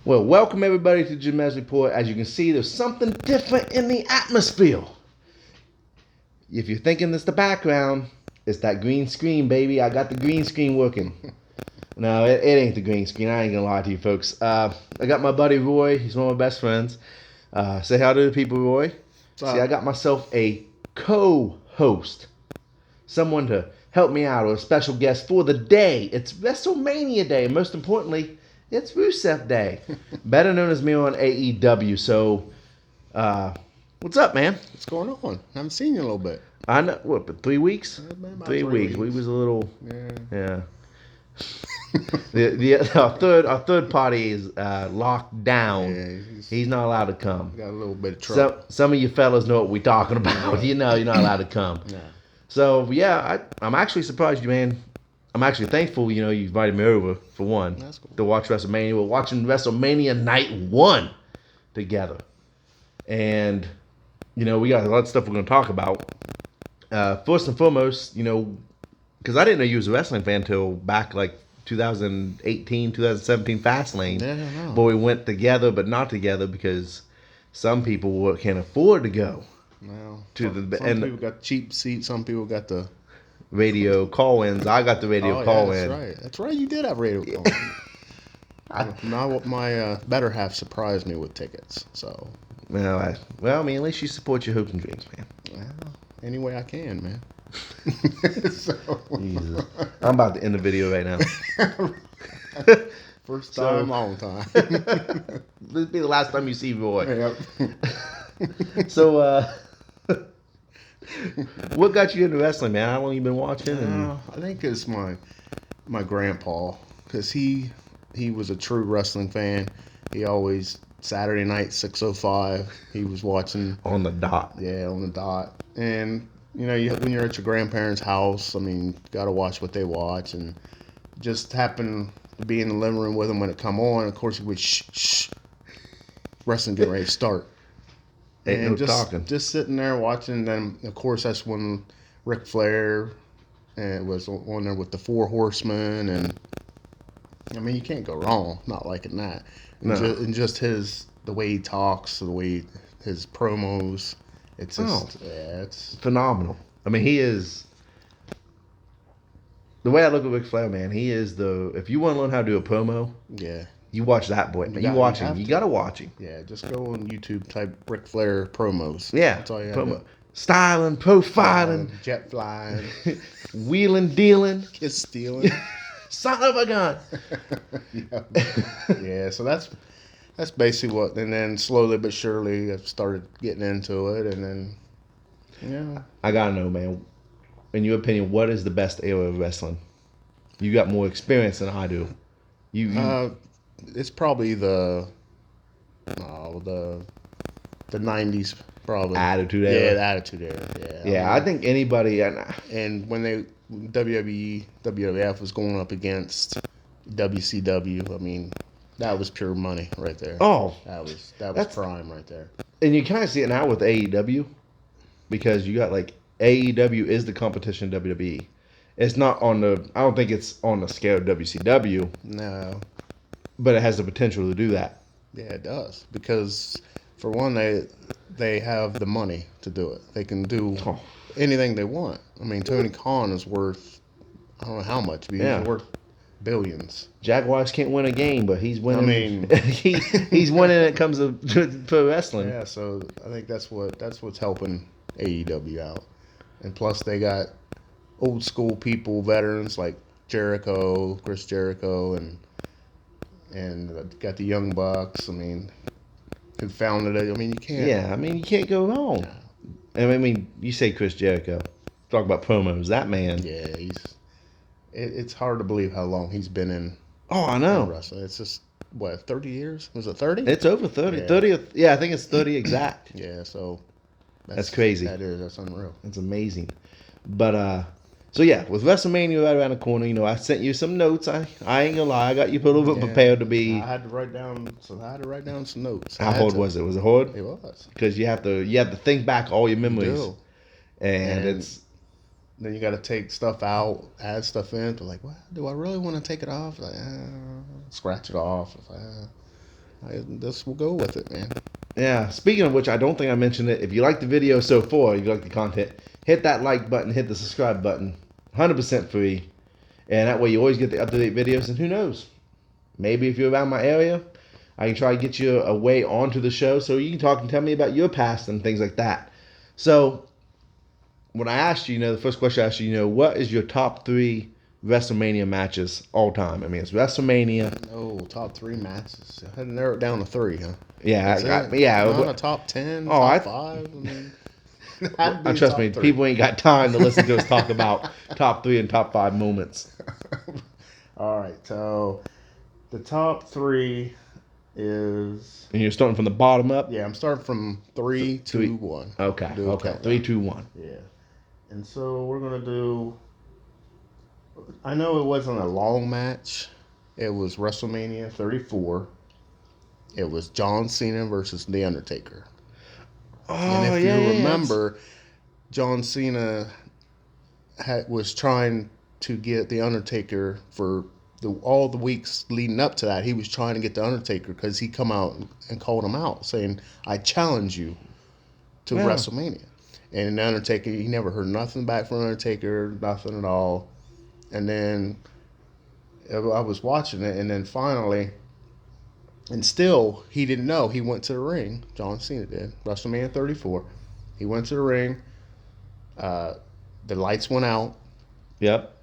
Well, welcome everybody to Jim's Report. As you can see, there's something different in the atmosphere. If you're thinking it's the background, it's that green screen, baby. I got the green screen working. No, it ain't the green screen. I ain't gonna lie to you folks. I got my buddy Roy. He's one of my best friends. Say hi to the people, Roy. See, I got myself a co-host. Someone to help me out, or a special guest for the day. It's WrestleMania Day. Most importantly, it's Rusev Day, better known as me on AEW. So, what's up, man? What's going on? I haven't seen you in a little bit. I know what, but 3 weeks? About 3 weeks. We was a little, Yeah. our third party is locked down. Yeah, He's not allowed to come. got a little bit of trouble. Some of you fellas know what we're talking about. You know, you're not allowed to come. Yeah. So yeah, I'm actually surprised you, man. I'm actually thankful, you invited me over, for one, That's cool. to watch WrestleMania. We're watching WrestleMania Night 1 together. And, we got a lot of stuff we're going to talk about. First and foremost, because I didn't know you was a wrestling fan until back, 2018, 2017 Fastlane. Yeah, I know. But we went together, but not together, because some people can't afford to go. Well, Some people got cheap seats. Some people got the radio call-ins. I got the radio call-in. That's right. That's right. You did have radio call-in. My better half surprised me with tickets. So. Well, at least you support your hopes and dreams, man. Well, any way I can, man. Jesus. I'm about to end the video right now. First time, long time. This will be the last time you see Roy. Yep. So, what got you into wrestling, man? How long you been watching? I think it's my grandpa, because he was a true wrestling fan. He always Saturday night 6:05. He was watching on the dot. Yeah, on the dot. And when you're at your grandparents' house, got to watch what they watch, and just happened to be in the living room with him when it come on. Of course, he would shh. Wrestling getting ready to start. Ain't no talking. Just sitting there watching. Then, of course, that's when Ric Flair was on there with the Four Horsemen, and you can't go wrong not liking that. No. And just the way he talks, the way his promos, it's just it's phenomenal. He is. The way I look at Ric Flair, man, he is if you want to learn how to do a promo, you watch that boy. You gotta watch him. Yeah, just go on YouTube, type Ric Flair promos. Yeah, that's all you have to do. Styling, profiling, jet flying, wheeling, dealing, kiss stealing, son of a gun. Yeah, so that's basically what. And then slowly but surely, I've started getting into it, and then I gotta know, man. In your opinion, what is the best era of wrestling? You got more experience than I do. It's probably the 90s, probably. Attitude Era. Yeah, the Attitude Era. Yeah. I think anybody. And when WWE, WWF was going up against WCW, that was pure money right there. Oh, that's prime right there. And you kind of see it now with AEW, because you got AEW is the competition to WWE. It's not I don't think it's on the scale of WCW. No. But it has the potential to do that. Yeah, it does. Because, for one, they have the money to do it. They can do anything they want. Tony Khan is worth, I don't know how much, but he's worth billions. Jaguars can't win a game, but he's winning. He's winning when it comes to pro wrestling. Yeah, so I think that's what's helping AEW out. And plus, they got old school people, veterans like Jericho, Chris Jericho, and got the Young Bucks. Who founded it. You can't. Yeah, you can't go wrong. Yeah. You say Chris Jericho. Talk about promos. That man. Yeah, it's hard to believe how long he's been in. Oh, I know. Wrestling. It's just 30 years? Was it 30? It's over 30. Yeah. 30. Yeah, I think it's 30 exact. Yeah, so that's crazy. That's unreal. It's amazing. But so yeah, with WrestleMania right around the corner, I sent you some notes. I ain't gonna lie, I got you a little bit prepared to be. I had to write down some notes. How hard was it? Was it hard? It was. Because you have to think back all your memories. You do. And it's. Then you got to take stuff out, add stuff in. But what do I really want to take it off? Scratch it off. This will go with it, man. Yeah. Speaking of which, I don't think I mentioned it. If you like the video so far, if you like the content, hit that like button, hit the subscribe button. 100% free. And that way you always get the up-to-date videos. And who knows? Maybe if you're around my area, I can try to get you a way onto the show so you can talk and tell me about your past and things like that. So, when I asked you, the first question I asked you, what is your top 3 WrestleMania matches all time? I mean, it's WrestleMania. Oh, top 3 matches. I had to narrow it down to 3, huh? Yeah, yeah. Not a top 10, top 5. I mean, trust me, 3. people ain't got time to listen to us talk about top 3 and top 5 moments. All right, so the top 3 is. And you're starting from the bottom up. Yeah, I'm starting from 3, 2, 1. Okay. 3, 2, 1. Yeah, and so we're gonna do. I know it wasn't a long match. It was WrestleMania 34. It was John Cena versus The Undertaker. Oh, and if you remember, John Cena was trying to get The Undertaker for all the weeks leading up to that. He was trying to get The Undertaker because he come out and called him out, saying, I challenge you to WrestleMania. And The Undertaker, he never heard nothing back from Undertaker, nothing at all. And then I was watching it, and then finally, and still, he didn't know. He went to the ring. John Cena did. WrestleMania 34. He went to the ring. The lights went out. Yep.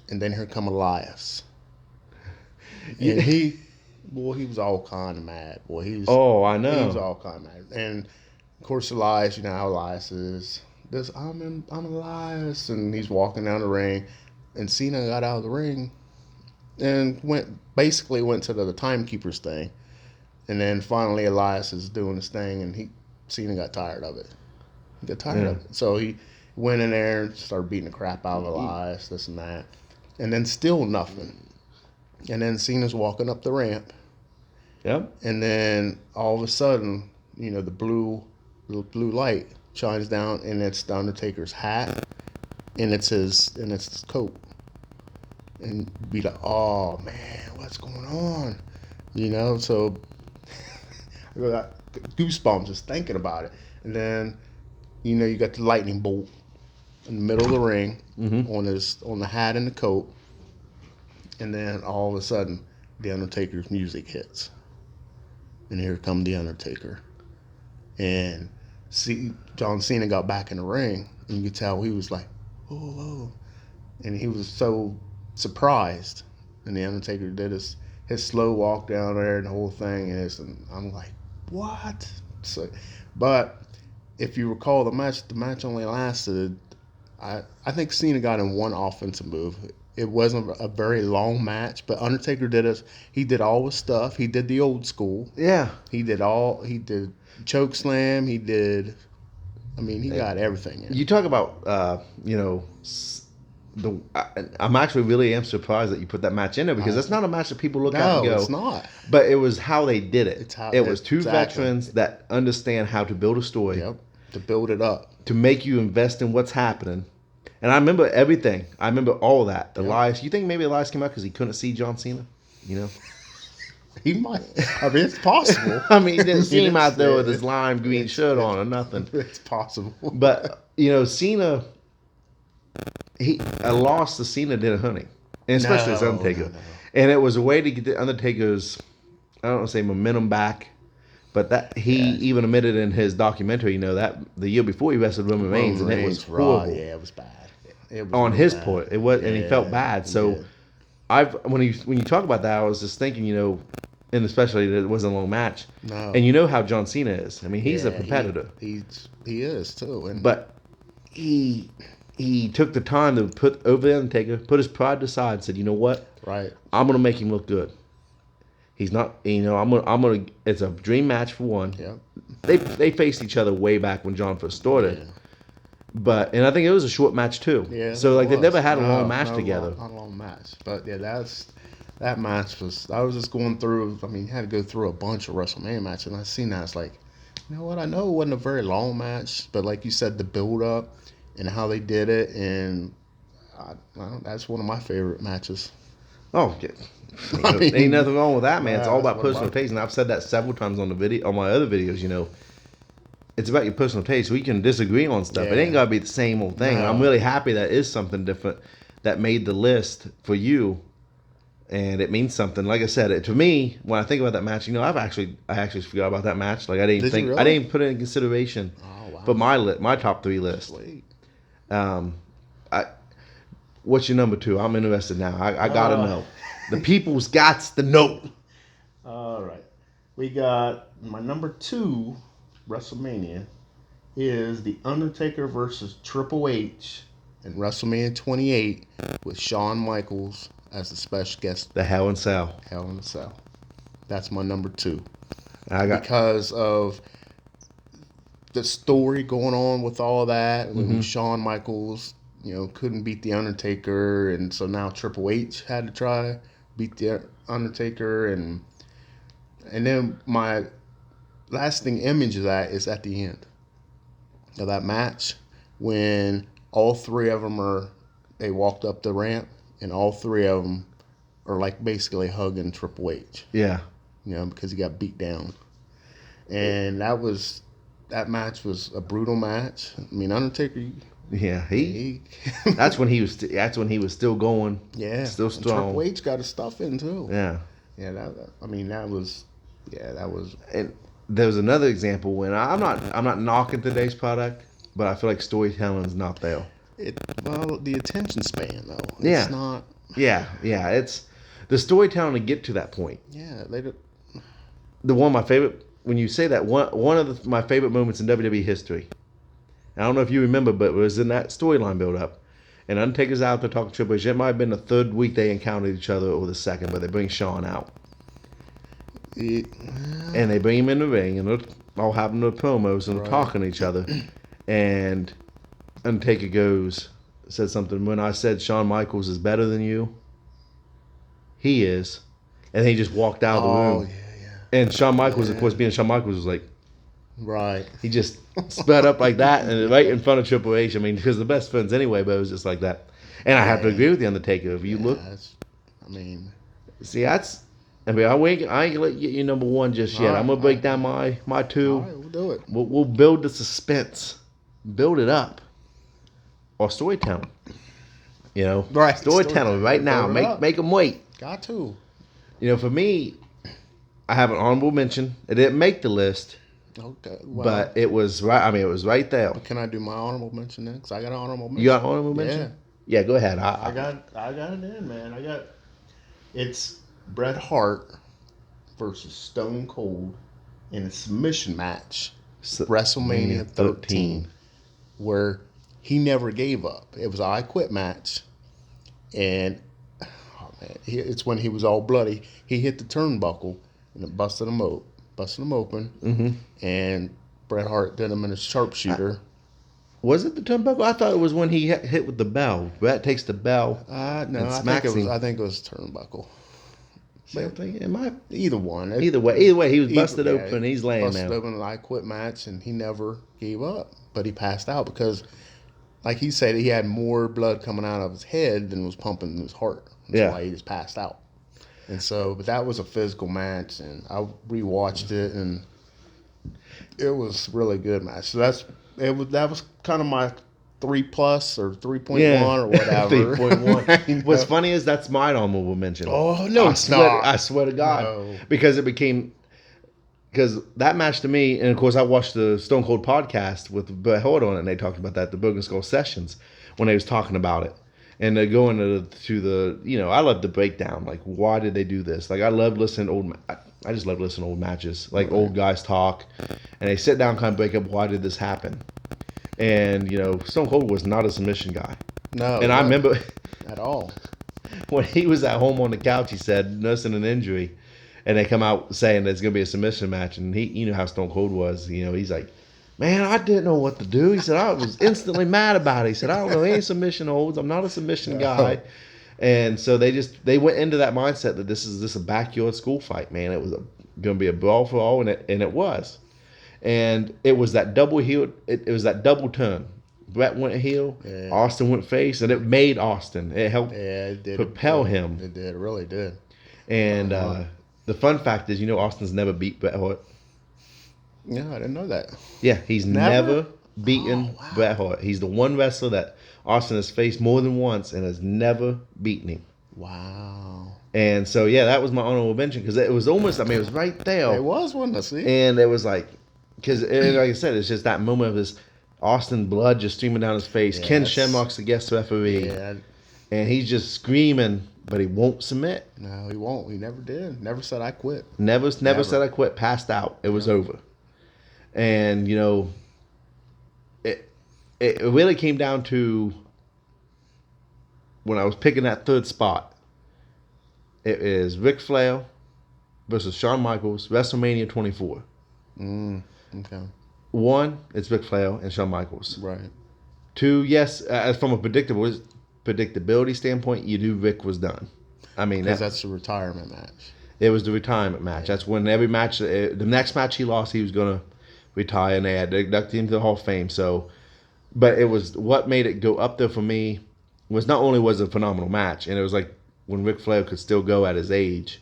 And then here come Elias. And he was all kind of mad. Boy, he was. Oh, I know. He was all kind of mad. And of course, Elias, you know how Elias is. I'm Elias, and he's walking down the ring, and Cena got out of the ring, and went to the timekeepers thing, and then finally Elias is doing his thing, and Cena got tired of it. He got tired of it, so he went in there and started beating the crap out of Elias, this and that, and then still nothing, and then Cena's walking up the ramp. Yep. And then all of a sudden, the blue light shines down, and it's the Undertaker's hat, and it's his coat, and be like, oh man, what's going on? So I got goosebumps just thinking about it. And then you got the lightning bolt in the middle of the ring, on the hat and the coat, and then all of a sudden the Undertaker's music hits, and here come the Undertaker, and John Cena got back in the ring, and you could tell he was like, oh, and he was so surprised. And the Undertaker did his slow walk down there and the whole thing, and I'm like, what? So, but if you recall the match only lasted. I think Cena got in one offensive move. It wasn't a very long match, but Undertaker he did all his stuff. He did the old school. Yeah. He did choke slam. He got everything in. You talk about, I'm actually really am surprised that you put that match in there, because that's not a match that people look at and go. No, it's not. But it was how they did it. It was two exactly. veterans that understand how to build a story. Yep. To build it up. To make you invest in what's happening. And I remember everything. I remember all of that. Elias, you think maybe Elias came out because he couldn't see John Cena? He might. I mean, it's possible. I mean, he didn't see him out there with his lime green shirt on or nothing. It's possible. But, Cena, a loss to Cena did hurting. And especially his Undertaker. No. And it was a way to get the Undertaker's, I don't want to say momentum back, but that he even admitted in his documentary, that the year before he wrestled Roman Reigns, and it was horrible. Yeah, it was bad. It was on his part. It was, and he felt bad. So when you talk about that, I was just thinking, and especially that it wasn't a long match. No. And you know how John Cena is. I mean, he's a competitor. He is too. But he took the time to put over the Undertaker, put his pride aside, and said, you know what? Right. I'm gonna make him look good. He's not, I'm gonna. It's a dream match for one. Yeah. They faced each other way back when John first started. Yeah. And I think it was a short match too. Yeah. So they've never had a long match together. Not a long match, but that match was. I was just going through. I mean, you had to go through a bunch of WrestleMania matches, and I seen that. It's like, you know what? I know it wasn't a very long match, but like you said, the build up and how they did it, and that's one of my favorite matches Oh, yeah. Ain't nothing wrong with that, man. It's all about what personal taste, and I've said that several times on the video, on my other videos. It's about your personal taste. We can disagree on stuff. It ain't Yeah. gotta be the same old thing. And No. I'm really happy that is something different that made the list for you, and it means something. Like I said, to me, when I think about that match, I actually forgot about that match. Like I didn't Did you think, really? I didn't put it in consideration Oh, wow. for my top 3 list. Sweet. I What's your number 2? I'm interested now. I gotta know. The people's gots to know. All right. We got my number 2 WrestleMania is The Undertaker versus Triple H in WrestleMania 28 with Shawn Michaels as the special guest. The Hell in Cell. Hell in a Cell. That's my number 2. I Because of the story going on with all of that, when Shawn Michaels, couldn't beat the Undertaker, and so now Triple H had to try beat the Undertaker, and then my lasting image of that is at the end of that match when all 3 of them they walked up the ramp, and all 3 of them are like basically hugging Triple H. Yeah. Because he got beat down, and that match was a brutal match. I mean, Undertaker. Yeah, he that's when he was still going. Yeah, still strong. And Triple H got his stuff in too. Yeah, that was. And there was another example when I'm not knocking today's product, but I feel like storytelling's not there. The attention span though. Yeah. It's not. Yeah, it's the storytelling to get to that point. Yeah, they do. One of my favorite, when you say that, one of my favorite moments in WWE history. I don't know if you remember, but it was in that storyline build-up. And Undertaker's out there talking to Triple H. It might have been the 3rd week they encountered each other, or the 2nd, but they bring Shawn out. And they bring him in the ring, and they're all having their promos, and they're talking to each other. And Undertaker said something, when I said Shawn Michaels is better than you, he is. And he just walked out of the room. Yeah. And Shawn Michaels, of course, being Shawn Michaels, was like, right. He just sped up like that, and right in front of Triple H. I mean, because they're best friends anyway, but it was just like that. And I have to agree with the Undertaker. If you look, see, I ain't gonna let you get your number 1 just yet. I'm gonna break down my 2. All right, we'll do it. We'll build the suspense, build it up, or storytelling. Right. Storytelling right now. Make them wait. Got to. For me, I have an honorable mention. It didn't make the list. Okay, well, but it was right. I mean, it was right there. Can I do my honorable mention then? Because I got an honorable mention. You got an honorable mention? Yeah, go ahead. I got it in, man. It's Bret Hart versus Stone Cold in a submission match, WrestleMania 13, where he never gave up. It was an I Quit match, and it's when he was all bloody. He hit the turnbuckle and it busted him open, and Bret Hart did him in a sharpshooter. Was it the turnbuckle? I thought it was when he hit with the bell. Bret takes the bell. No, I think it was turnbuckle. It might. Either one. Either way, he was busted open. He's laying there. Busted open an I Quit match, and he never gave up. But he passed out because, like he said, he had more blood coming out of his head than was pumping in his heart. That's why he just passed out. And so, but that was a physical match, and I rewatched it, and it was a really good match. So that was kind of my 3+ or 3.1 or whatever. 3.1. What's funny is that's my honorable mention. Oh no, it's not. I swear to God, because that match to me, and of course I watched the Stone Cold podcast with Bret Hart on it, and they talked about that, the Broken Skull sessions, when they was talking about it. And they're going to the I love the breakdown. Like, why did they do this? Like, I love listening I just love listening to old matches. Like, old guys talk. And they sit down, kind of break up, why did this happen? And, Stone Cold was not a submission guy. No. And I remember... At all. When he was at home on the couch, he said, nursing an injury. And they come out saying there's going to be a submission match. And he, how Stone Cold was. He's like, man, I didn't know what to do. He said, I was instantly mad about it. He said, I don't know any submission holds. I'm not a submission guy. And so they went into that mindset that this is a backyard school fight, man. It was going to be a brawl for all, and it was. And it was that double heel. It was that double turn Bret went heel, Yeah. Austin went face, and it made Austin. It helped it did propel him. It did. It really did. And the fun fact is, Austin's never beat Bret Hart. Yeah, I didn't know that. Yeah, he's never beaten wow. Bret Hart. He's the one wrestler that Austin has faced more than once and has never beaten him. Wow. And so, yeah, that was my honorable mention because it was almost, it was right there. It was one to see. And it was like, because like I said, it's just that moment of his Austin blood just streaming down his face. Ken Shamrock's the guest referee. Yeah. And he's just screaming, but he won't submit. No, he won't. He never did. Never said I quit. Never said I quit. Passed out. It was over. And, it really came down to when I was picking that third spot. It is Ric Flair versus Shawn Michaels, WrestleMania 24. Okay. 1, it's Ric Flair and Shawn Michaels. Right. 2, yes, from a predictability standpoint, you knew Rick was done. I mean, because that's the retirement match. It was the retirement match. Yeah. That's when every match, the next match he lost, he was going to retire, and they had to induct him to the Hall of Fame. So, but it was what made it go up there for me was not only was it a phenomenal match, and it was like when Ric Flair could still go at his age,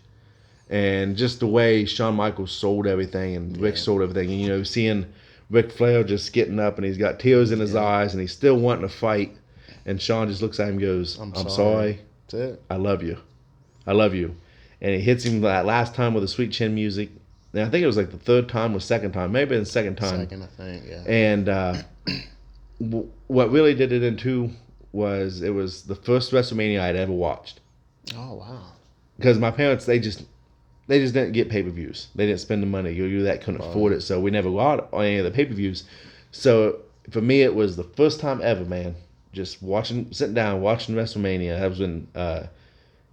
and just the way Shawn Michaels sold everything and Rick sold everything, and seeing Ric Flair just getting up and he's got tears in his eyes and he's still wanting to fight, and Shawn just looks at him and goes, "I'm sorry. That's it. I love you. I love you." And he hits him that last time with the Sweet Chin music. And I think it was like the third time or second time, maybe the second time. Second, I think, yeah. And what really did it into was it was the first WrestleMania I'd ever watched. Oh wow! Because my parents, they just didn't get pay-per-views. They didn't spend the money. You that couldn't afford it, so we never got any of the pay-per-views. So for me, it was the first time ever, man. Just sitting down, watching WrestleMania. That was when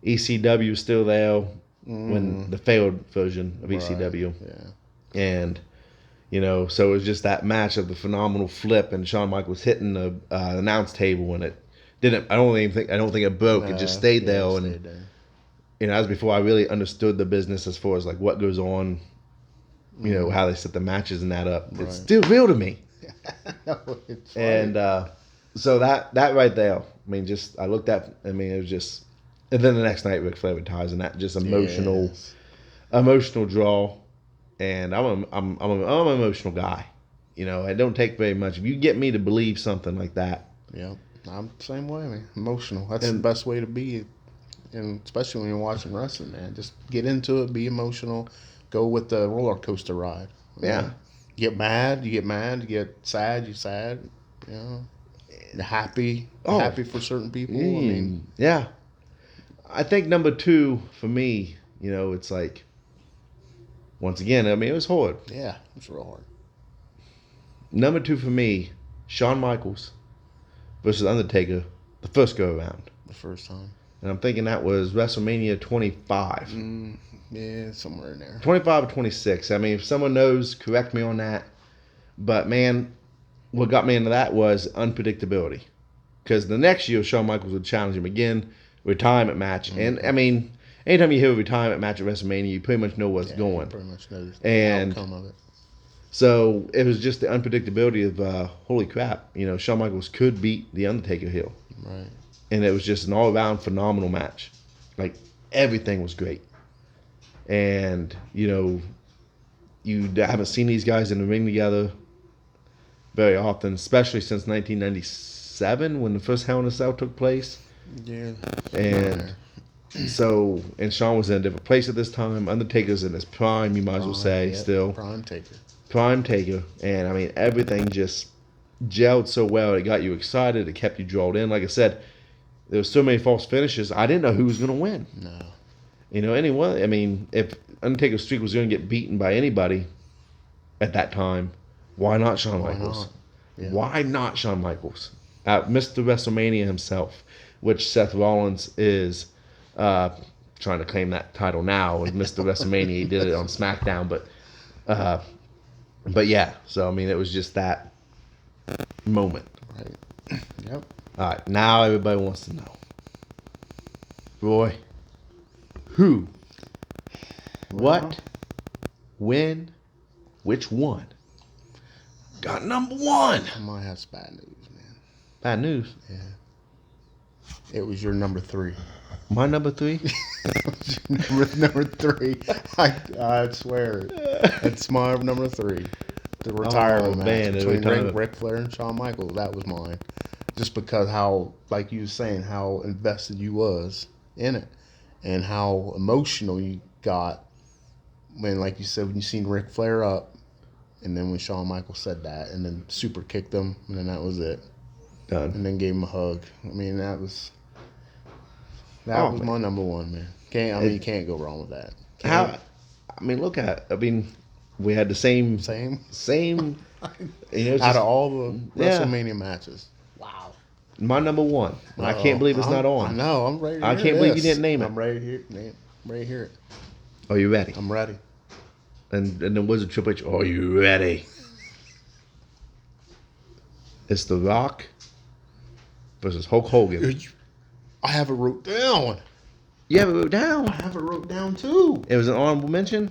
ECW was still there, when the failed version of ECW. Yeah. And so it was just that match of the phenomenal flip and Shawn Michaels hitting the announce table, and it didn't. I don't think it broke. It just stayed there, and that was before I really understood the business as far as like what goes on. How they set the matches and that up. Right. It's still real to me. No, it's funny. And so that right there. I mean, just I looked at. I mean, it was just. And then the next night, Ric Flair retires, and that just emotional draw. And I'm an emotional guy. It don't take very much. If you get me to believe something like that. Yeah, I'm the same way, man. Emotional. That's the best way to be, and especially when you're watching wrestling, man. Just get into it, be emotional, go with the roller coaster ride. Yeah. You get mad, you get mad. You get sad, you're sad. You're happy, happy for certain people. I mean, yeah. I think number 2 for me, it's like. Once again, I mean, it was hard. Yeah, it's real hard. Number 2 for me, Shawn Michaels versus Undertaker, the first go around. The first time. And I'm thinking that was WrestleMania 25. Yeah, somewhere in there. 25 or 26. I mean, if someone knows, correct me on that. But, man, what got me into that was unpredictability. Because the next year, Shawn Michaels would challenge him again, retirement match. And, I mean... Anytime you hear a retirement match at WrestleMania, you pretty much know what's going. You pretty much know the outcome of it. So it was just the unpredictability of, holy crap, Shawn Michaels could beat The Undertaker heel. Right. And it was just an all-around phenomenal match. Like, everything was great. And, you haven't seen these guys in the ring together very often, especially since 1997 when the first Hell in a Cell took place. Yeah. And... So, and Shawn was in a different place at this time. Undertaker's in his prime, you might as well say, still. Prime Taker. And, I mean, everything just gelled so well. It got you excited. It kept you drawn in. Like I said, there were so many false finishes. I didn't know who was going to win. No. Anyone. I mean, if Undertaker's streak was going to get beaten by anybody at that time, why not Shawn Michaels? Yeah. Why not Shawn Michaels? Mr. WrestleMania himself, which Seth Rollins is... trying to claim that title now with Mr. WrestleMania. He did it on SmackDown, but yeah. So I mean, it was just that moment. Right. Yep. All right. Now everybody wants to know, Roy, who, what, when, which one got number 1? I might have some bad news, man. Bad news. Yeah. It was your number 3. My number 3? number 3. I swear. It's my number 3. The retirement match between Ric Flair and Shawn Michaels. That was mine. Just because how, like you were saying, how invested you was in it. And how emotional you got when, like you said, when you seen Ric Flair up. And then when Shawn Michaels said that. And then super kicked him. And then that was it. Done. And then gave him a hug. I mean, that was my number 1, man. You can't go wrong with that. Look at it. I mean, we had the same. Out of all the WrestleMania matches. Wow. My number 1. I can't believe it's not on. I know. I'm ready to hear I can't believe you didn't name it. I'm ready to hear it. Are you ready? I'm ready. And then was it Triple H? Are you ready? It's The Rock versus Hulk Hogan. I have it wrote down. You have it wrote down? I have it wrote down too. It was an honorable mention?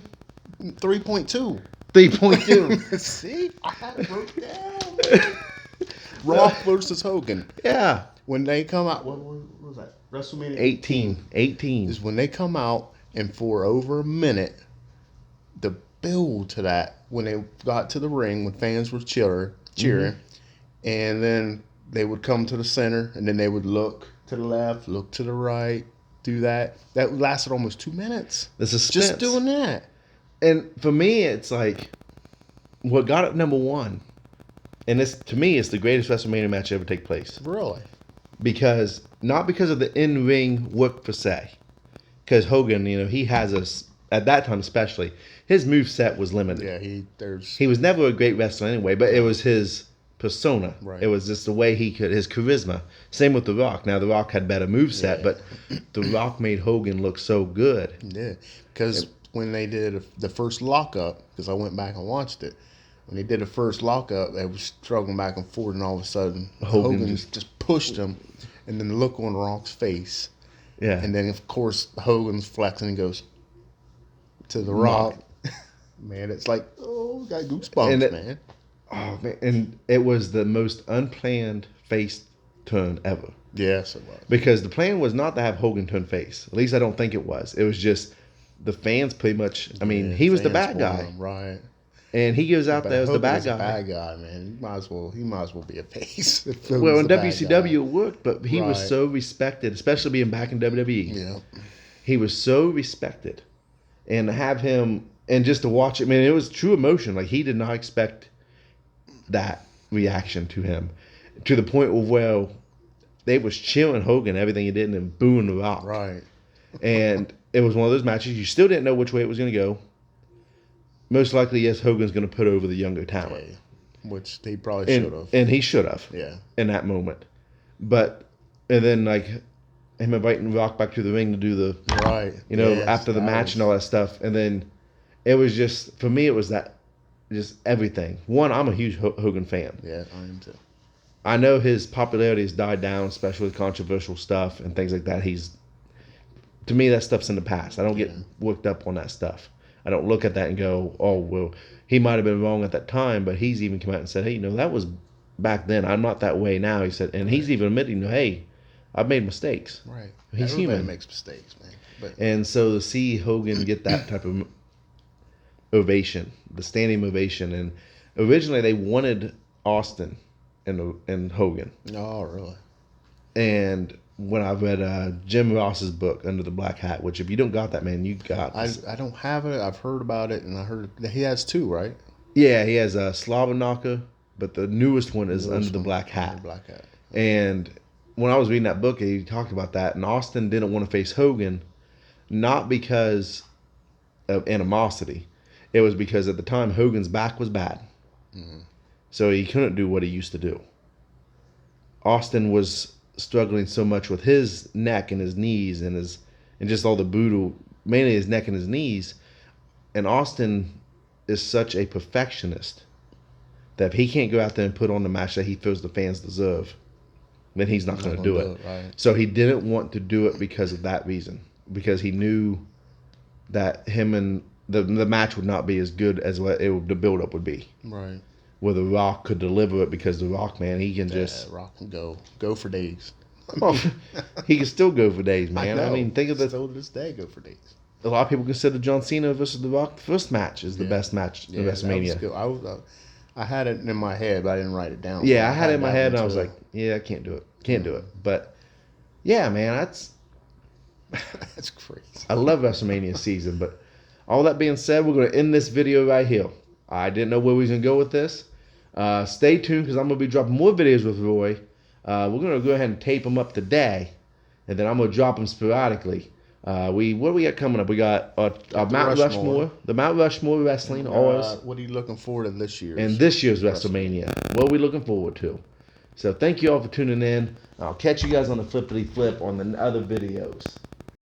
3.2. 3.2. See? I have it wrote down. Rock versus Hogan. Yeah. When they come out, what was that? WrestleMania 18 is when they come out, and for over a minute, the build to that, when they got to the ring, when fans were cheering, and then they would come to the center, and then they would look to the left, look to the right, do that. That lasted almost 2 minutes. The suspense. Just doing that. And for me, it's like, what got it number 1, and this, to me, it's the greatest WrestleMania match to ever take place. Really? Not because of the in-ring work per se. Because Hogan, he has at that time especially, his moveset was limited. Yeah, he was never a great wrestler anyway, but it was his persona. Right. It was just the way his charisma. Same with The Rock. Now, The Rock had better moveset, but The Rock made Hogan look so good. Yeah, because when they did the first lockup, because I went back and watched it, when they did the first lockup, they was struggling back and forth, and all of a sudden, Hogan just pushed him, and then the look on Rock's face. Yeah. And then, of course, Hogan's flexing and goes to The Rock. Man, it's like, oh, got goosebumps, man. Oh, man. And it was the most unplanned face turn ever. Yes, it was. Because the plan was not to have Hogan turn face. At least I don't think it was. It was just the fans pretty much. I mean, he was the bad guy. Right. And he goes out there as the bad guy. Bad guy, man. He might as well be a face. Well, in WCW it worked, but he was so respected, especially being back in WWE. Yeah. He was so respected. And to have him, and just to watch it, man, it was true emotion. Like, he did not expect that reaction to him. To the point where they was cheering Hogan, everything he did, and then booing The Rock. Right. And it was one of those matches, you still didn't know which way it was going to go. Most likely, yes, Hogan's going to put over the younger talent. Yeah, which he probably should have. And he should have. Yeah. In that moment. And then, like, him inviting Rock back to the ring to do the... Right. After the match and all that stuff. And then it was just... For me, it was that... Just everything. One, I'm a huge Hogan fan. Yeah, I am too. I know his popularity has died down, especially with controversial stuff and things like that. To me, that stuff's in the past. I don't get worked up on that stuff. I don't look at that and go, oh, well, he might have been wrong at that time, but he's even come out and said, hey, that was back then. I'm not that way now, he said. And he's even admitting, hey, I've made mistakes. Right. He's Everybody human. makes mistakes, man. And so to see Hogan get that type of ovation, the standing ovation, and originally they wanted Austin and Hogan. Oh, really? And when I read Jim Ross's book, Under the Black Hat, which if you don't got that, man, you got... I don't have it. I've heard about it, and I heard that he has 2, right? Yeah, he has Slava Knocker, but the newest one is Under the Black Hat. And when I was reading that book, he talked about that, and Austin didn't want to face Hogan, not because of animosity. It was because at the time, Hogan's back was bad. Mm-hmm. So he couldn't do what he used to do. Austin was struggling so much with his neck and his knees and just all the brutal, mainly his neck and his knees. And Austin is such a perfectionist that if he can't go out there and put on the match that he feels the fans deserve, then he's not going to do it. Right. So he didn't want to do it because of that reason, because he knew that him and the match would not be as good as what the build-up would be. Right. where The Rock could deliver it, because The Rock, man, he can just Rock can go for days. well, he can still go for days, man. I I mean, think of the still to this day go for days. a lot of people consider John Cena versus The Rock the first match is the best match in WrestleMania. That was good. I had it in my head, but I didn't write it down. Yeah, I had it in my head, and I was like, yeah, I can't do it. Can't do it. But yeah, man, that's crazy. I love WrestleMania season. But all that being said, we're going to end this video right here. I didn't know where we was going to go with this. Stay tuned, because I'm going to be dropping more videos with Roy. We're going to go ahead and tape them up today, and then I'm going to drop them sporadically. What do we got coming up? We got Mount Rushmore, the Mount Rushmore wrestling. What are you looking forward to this year? And this year's WrestleMania. What are we looking forward to? So thank you all for tuning in. I'll catch you guys on the flippity flip on the other videos.